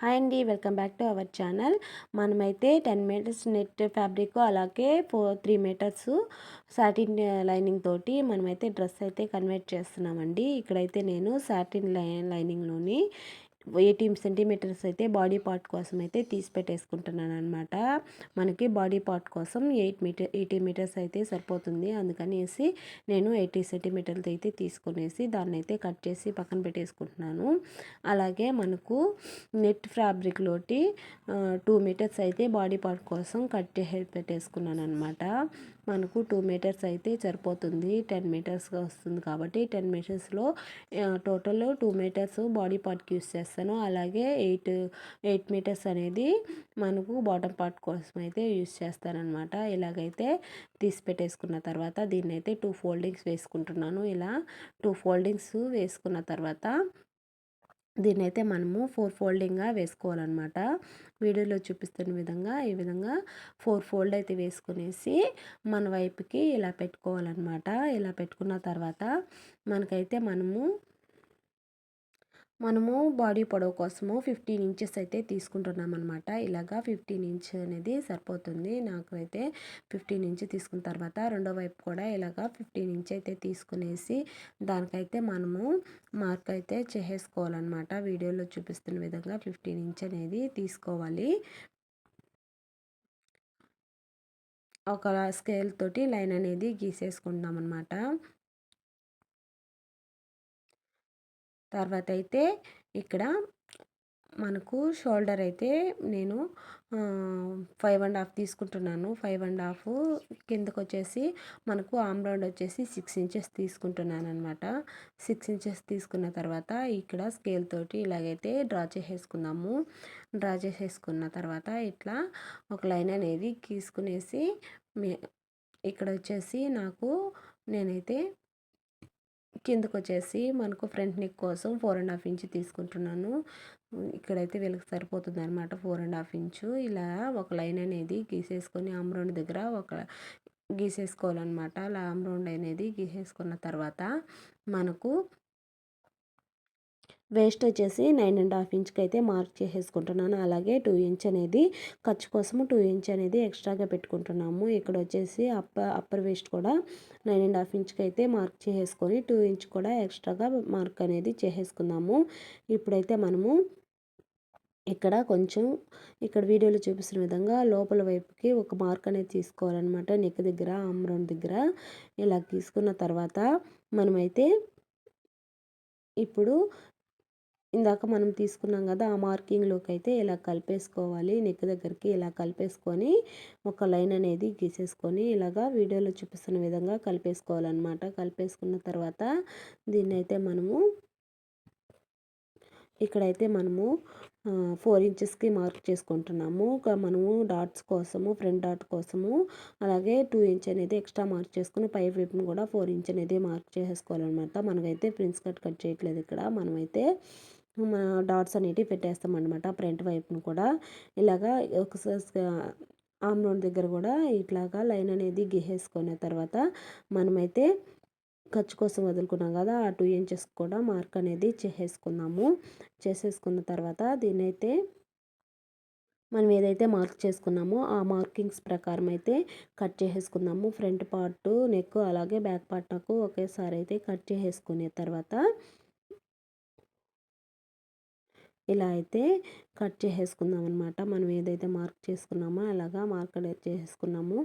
Hi అండి, welcome back to our channel. మనమైతే 10 metres net fabric అలాగే 3 మీటర్స్ సాటిన్ లైనింగ్ తోటి మనమైతే డ్రెస్ అయితే కన్వర్ట్ చేస్తున్నామండి. ఇక్కడైతే నేను సాటిన్ లైనింగ్లోని 18 సెంటీమీటర్స్ అయితే బాడీ పార్ట్ కోసం అయితే తీసి పెట్టేసుకుంటున్నాను అనమాట. మనకి బాడీ పార్ట్ కోసం 80 మీటర్స్ అయితే సరిపోతుంది. అందుకనేసి నేను 80 సెంటీమీటర్లు అయితే తీసుకునేసి దాన్ని అయితే కట్ చేసి పక్కన పెట్టేసుకుంటున్నాను. అలాగే మనకు నెట్ ఫ్యాబ్రిక్లోటి 2 మీటర్స్ అయితే బాడీ పార్ట్ కోసం కట్ చేసి పెట్టేసుకున్నాను అనమాట. మనకు 2 మీటర్స్ అయితే సరిపోతుంది. 10 మీటర్స్గా వస్తుంది కాబట్టి 10 మీటర్స్లో టోటల్ 2 మీటర్స్ బాడీ పార్ట్కి యూస్ చేస్తాను. అలాగే 8 మీటర్స్ అనేది మనకు బాటమ్ పార్ట్ కోసం అయితే యూస్ చేస్తానన్నమాట. ఇలాగైతే తీసి పెట్టేసుకున్న తర్వాత దీన్ని అయితే 2 ఫోల్డింగ్స్ వేసుకుంటున్నాను. ఇలా 2 ఫోల్డింగ్స్ వేసుకున్న తర్వాత దీన్నైతే మనము 4 ఫోల్డింగ్గా వేసుకోవాలన్నమాట. వీడియోలో చూపిస్తున్న విధంగా ఈ విధంగా 4 ఫోల్డ్ అయితే వేసుకునేసి మన వైపుకి ఇలా పెట్టుకోవాలన్నమాట. ఇలా పెట్టుకున్న తర్వాత మనకైతే మనము బాడీ పొడవు కోసము 15 ఇంచెస్ అయితే తీసుకుంటున్నాం అనమాట. ఇలాగా 15 ఇంచ్ అనేది సరిపోతుంది. నాకు అయితే 15 ఇంచ్ తీసుకున్న తర్వాత రెండో వైపు కూడా ఇలాగా 15 ఇంచ్ అయితే తీసుకునేసి దానికైతే మనము మార్క్ అయితే చేసేసుకోవాలన్నమాట. వీడియోలో చూపిస్తున్న విధంగా 15 ఇంచ్ అనేది తీసుకోవాలి. ఒక స్కేల్ తోటి లైన్ అనేది గీసేసుకుంటాం అనమాట. తర్వాత అయితే ఇక్కడ మనకు షోల్డర్ అయితే నేను 5.5 తీసుకుంటున్నాను. 5.5 కిందకు వచ్చేసి మనకు ఆమ్ రౌండ్ వచ్చేసి 6 ఇంచెస్ తీసుకుంటున్నాను అనమాట. 6 ఇంచెస్ తీసుకున్న తర్వాత ఇక్కడ స్కేల్ తోటి ఇలాగైతే డ్రా చేసేసుకుందాము. డ్రా చేసేసుకున్న తర్వాత ఇట్లా ఒక లైన్ అనేది గీసుకునేసి ఇక్కడ వచ్చేసి నేనైతే కిందకు వచ్చేసి మనకు ఫ్రంట్ నెక్ కోసం 4.5 ఇంచ్ తీసుకుంటున్నాను. ఇక్కడైతే వీళ్ళకి సరిపోతుంది అనమాట 4.5 ఇంచు. ఇలా ఒక లైన్ అనేది గీసేసుకొని ఆమ్ రౌండ్ దగ్గర గీసేసుకోవాలన్నమాట. అలా ఆమ్ రౌండ్ అనేది గీసేసుకున్న తర్వాత మనకు వేస్ట్ వచ్చేసి 9.5 ఇంచ్కి అయితే మార్క్ చేసేసుకుంటున్నాను. అలాగే 2 ఇంచ్ అనేది ఖర్చు కోసము 2 ఇంచ్ అనేది ఎక్స్ట్రాగా పెట్టుకుంటున్నాము. ఇక్కడ వచ్చేసి అప్పర్ వేస్ట్ కూడా 9.5 ఇంచ్కి అయితే మార్క్ చేసేసుకొని 2 ఇంచ్ కూడా ఎక్స్ట్రాగా మార్క్ అనేది చేసేసుకుందాము. ఇప్పుడైతే మనము ఇక్కడ వీడియోలో చూపిస్తున్న విధంగా లోపల వైపుకి ఒక మార్క్ అనేది తీసుకోవాలన్నమాట. నెక్ దగ్గర ఆమ్ రౌండ్ దగ్గర ఇలా తీసుకున్న తర్వాత మనమైతే ఇప్పుడు ఇందాక మనం తీసుకున్నాం కదా, ఆ మార్కింగ్లోకి అయితే ఇలా కలిపేసుకోవాలి. నెక్ దగ్గరికి ఇలా కలిపేసుకొని ఒక లైన్ అనేది గీసేసుకొని ఇలాగా వీడియోలో చూపిస్తున్న విధంగా కలిపేసుకోవాలన్నమాట. కలిపేసుకున్న తర్వాత దీన్నైతే ఇక్కడైతే మనము 4 ఇంచెస్కి మార్క్ చేసుకుంటున్నాము. మనము డాట్స్ కోసము ఫ్రంట్ డాట్ కోసము అలాగే 2 ఇంచ్ అనేది ఎక్స్ట్రా మార్క్ చేసుకుని పై వైపును కూడా 4 ఇంచ్ అనేది మార్క్ చేసేసుకోవాలన్నమాట. మనకైతే ప్రిన్స్ కట్ చేయట్లేదు. ఇక్కడ మనమైతే డాట్స్ అనేటివి పెట్టేస్తామన్నమాట. ఫ్రంట్ వైపును కూడా ఇలాగా ఒకసారి ఆమ్ రౌండ్ దగ్గర కూడా ఇట్లాగా లైన్ అనేది గీసేసుకున్న తర్వాత మనమైతే ఖర్చు కోసం వదులుకున్నాం కదా, ఆ 2 ఇంచెస్ కూడా మార్క్ అనేది చేసేసుకున్న తర్వాత దీన్నైతే మనం ఏదైతే మార్క్ చేసుకున్నామో ఆ మార్కింగ్స్ ప్రకారం అయితే కట్ చేసేసుకుందాము. ఫ్రంట్ పార్ట్ నెక్ అలాగే బ్యాక్ పార్ట్ నాకు ఒకేసారి అయితే కట్ చేసేసుకునే తర్వాత ఇలా అయితే కట్ చేసేసుకుందాం అనమాట. మనం ఏదైతే మార్క్ చేసుకున్నామో అలాగా మార్క్ అనేది చేసేసుకున్నాము.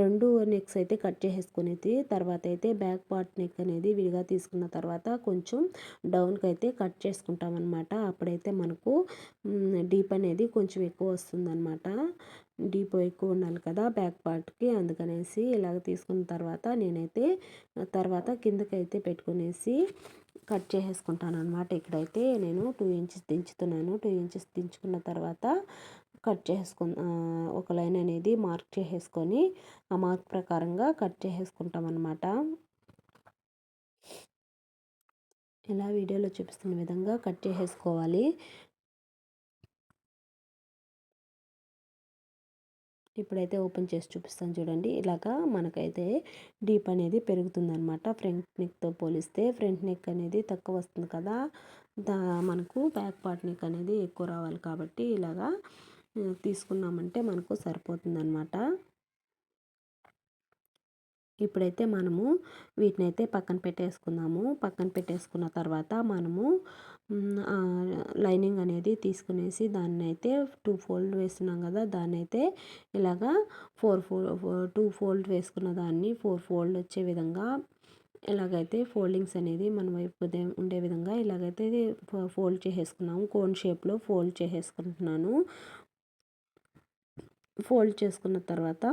2 నెక్స్ అయితే కట్ చేసేసుకునేది తర్వాత అయితే బ్యాక్ పార్ట్ నెక్ అనేది విడిగా తీసుకున్న తర్వాత కొంచెం డౌన్కి అయితే కట్ చేసుకుంటాం అనమాట. అప్పుడైతే మనకు డీప్ అనేది కొంచెం ఎక్కువ వస్తుందన్నమాట. డీప్ ఎక్కువ ఉండాలి కదా బ్యాక్ పార్ట్కి, అందుకనేసి ఇలాగ తీసుకున్న తర్వాత నేనైతే తర్వాత కిందకైతే పెట్టుకునేసి కట్ చేసేసుకుంటాను అనమాట. ఇక్కడైతే నేను 2 ఇంచెస్ దించుతున్నాను. 2 ఇంచెస్ దించుకున్న తర్వాత కట్ ఒక లైన్ అనేది మార్క్ చేసేసుకొని ఆ మార్క్ ప్రకారంగా కట్ చేసేసుకుంటాం అనమాట. ఇలా వీడియోలో చూపిస్తున్న విధంగా కట్ చేసేసుకోవాలి. ఇప్పుడైతే ఓపెన్ చేసి చూపిస్తాను చూడండి. ఇలాగా మనకైతే డీప్ అనేది పెరుగుతుందన్నమాట. ఫ్రంట్ నెక్తో పోలిస్తే ఫ్రంట్ నెక్ అనేది తక్కువ వస్తుంది కదా, మనకు బ్యాక్ పార్ట్ నెక్ అనేది ఎక్కువ రావాలి కాబట్టి ఇలాగా తీసుకున్నామంటే మనకు సరిపోతుందన్నమాట. ఇప్పుడైతే మనము వీటినైతే పక్కన పెట్టేసుకుందాము. పక్కన పెట్టేసుకున్న తర్వాత మనము లైనింగ్ అనేది తీసుకునేసి దాన్నైతే 2 ఫోల్డ్ వేస్తున్నాం కదా, దాన్నైతే ఇలాగా 2 ఫోల్డ్ వేసుకున్న దాన్ని 4 ఫోల్డ్ వచ్చే విధంగా ఇలాగైతే ఫోల్డింగ్స్ అనేది మన వైపు ఉండే విధంగా ఇలాగైతే ఫోల్డ్ చేసేసుకున్నాము. కోన్ షేప్లో ఫోల్డ్ చేసేసుకుంటున్నాను. ఫోల్డ్ చేసుకున్న తర్వాత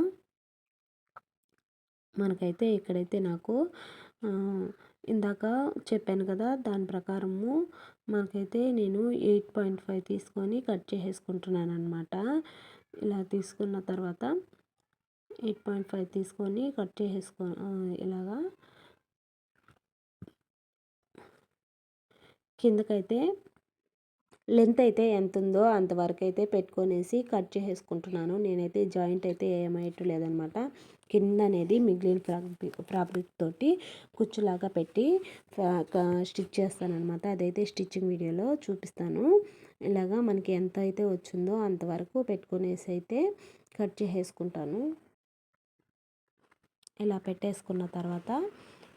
మనకైతే ఇక్కడైతే నాకు ఇందాక చెప్పాను కదా, దాని ప్రకారము మనకైతే నేను 8.5 తీసుకొని కట్ చేసేసుకుంటున్నాను అనమాట. ఇలా తీసుకున్న తర్వాత 8.5 తీసుకొని కట్ చేసేసుకో ఇలాగా కిందకైతే లెంత్ అయితే ఎంత ఉందో అంతవరకు అయితే పెట్టుకొనేసి కట్ చేసేసుకుంటున్నాను. నేనైతే జాయింట్ అయితే ఏమైతే లేదనమాట. కింద అనేది మిగిలిన ఫ్యాబ్రిక్ తోటి కుచ్చులాగా పెట్టి స్టిచ్ చేస్తానమాట. అదైతే స్టిచ్చింగ్ వీడియోలో చూపిస్తాను. ఇలాగా మనకి ఎంత అయితే వచ్చిందో అంతవరకు పెట్టుకునేసి అయితే కట్ చేసేసుకుంటాను. ఇలా పెట్టేసుకున్న తర్వాత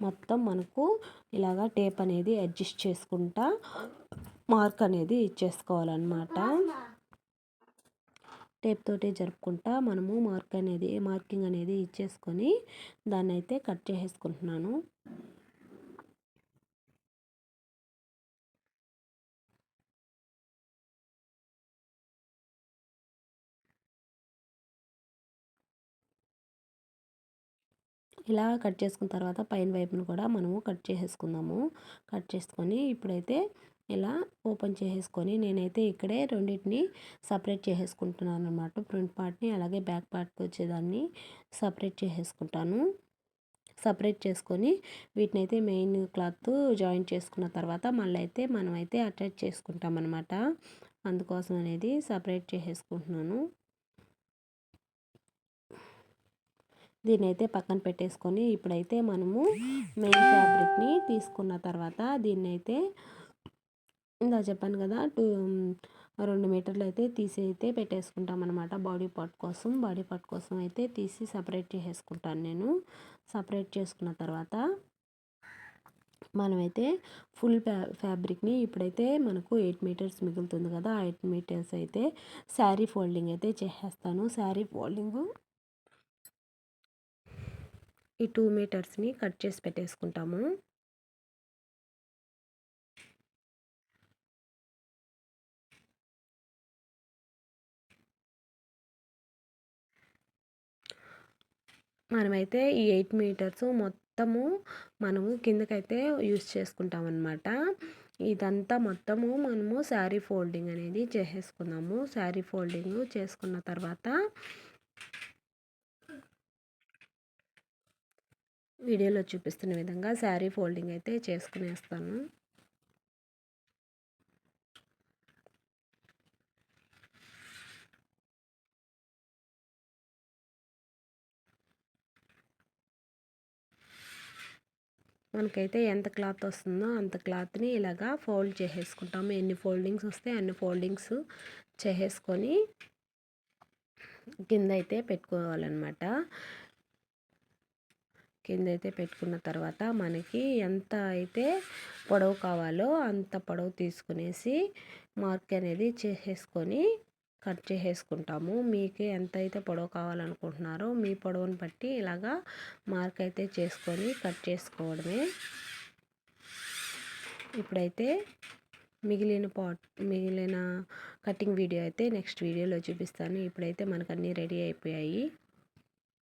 మొత్తం మనకు ఇలాగా టేప్ అనేది అడ్జస్ట్ చేసుకుంటా మార్క్ అనేది ఇచ్చేసుకోవాలన్నమాట. టేప్ తోటి జరుపుకుంటా మనము మార్కింగ్ అనేది ఇచ్చేసుకొని దాన్ని అయితే కట్ చేసేసుకుంటున్నాను. ఇలా కట్ చేసుకున్న తర్వాత పైన వైపును కూడా మనము కట్ చేసేసుకుందాము. కట్ చేసుకొని ఇప్పుడైతే ఇలా ఓపెన్ చేసేసుకొని నేనైతే ఇక్కడే రెండింటిని సపరేట్ చేసేసుకుంటున్నాను అనమాట. ఫ్రంట్ పార్ట్ని అలాగే బ్యాక్ పార్ట్కి వచ్చేదాన్ని సపరేట్ చేసేసుకుంటాను. సపరేట్ చేసుకొని వీటినైతే మెయిన్ క్లాత్ జాయిన్ చేసుకున్న తర్వాత మళ్ళీ అయితే మనమైతే అటాచ్ చేసుకుంటాం అనమాట. అందుకోసం అనేది సపరేట్ చేసేసుకుంటున్నాను. దీన్ని అయితే పక్కన పెట్టేసుకొని ఇప్పుడైతే మనము మెయిన్ ఫ్యాబ్రిక్ని తీసుకున్న తర్వాత దీన్ని అయితే ఇందా చెప్పాను కదా 2 మీటర్లు అయితే తీసి అయితే పెట్టేసుకుంటాం అనమాట. బాడీ పార్ట్ కోసం అయితే తీసి సపరేట్ చేసేసుకుంటాను నేను. సపరేట్ చేసుకున్న తర్వాత మనమైతే ఫుల్ ఫ్యాబ్రిక్ని ఇప్పుడైతే మనకు 8 మీటర్స్ మిగులుతుంది కదా, 8 మీటర్స్ అయితే శారీ ఫోల్డింగ్ అయితే చేసేస్తాను. శారీ ఫోల్డింగ్ ఈ 2 మీటర్స్ని కట్ చేసి పెట్టేసుకుంటాము. మనమైతే ఈ 8 మీటర్స్ మొత్తము మనము కిందకైతే యూస్ చేసుకుంటాం అనమాట. ఇదంతా మొత్తము మనము శారీ ఫోల్డింగ్ అనేది చేసేసుకున్నాము. శారీ ఫోల్డింగ్ చేసుకున్న తర్వాత వీడియోలో చూపిస్తున్న విధంగా శారీ ఫోల్డింగ్ అయితే చేసుకునేస్తాను. మనకైతే ఎంత క్లాత్ వస్తుందో అంత క్లాత్ని ఇలాగా ఫోల్డ్ చేసేసుకుంటాము. ఎన్ని ఫోల్డింగ్స్ వస్తే అన్ని ఫోల్డింగ్స్ చేసేసుకొని కింద అయితే పెట్టుకోవాలన్నమాట. కింద అయితే పెట్టుకున్న తర్వాత మనకి ఎంత అయితే పొడవు కావాలో అంత పొడవు తీసుకునేసి మార్క్ అనేది చేసేసుకొని కట్ చేసేసుకుంటాము. మీకు ఎంత అయితే పొడవు కావాలనుకుంటున్నారో మీ పొడవుని బట్టి ఇలాగా మార్క్ అయితే చేసుకొని కట్ చేసుకోవడమే. ఇప్పుడైతే మిగిలిన కటింగ్ వీడియో అయితే నెక్స్ట్ వీడియోలో చూపిస్తాను. ఇప్పుడైతే మనకు అన్నీ రెడీ అయిపోయాయి.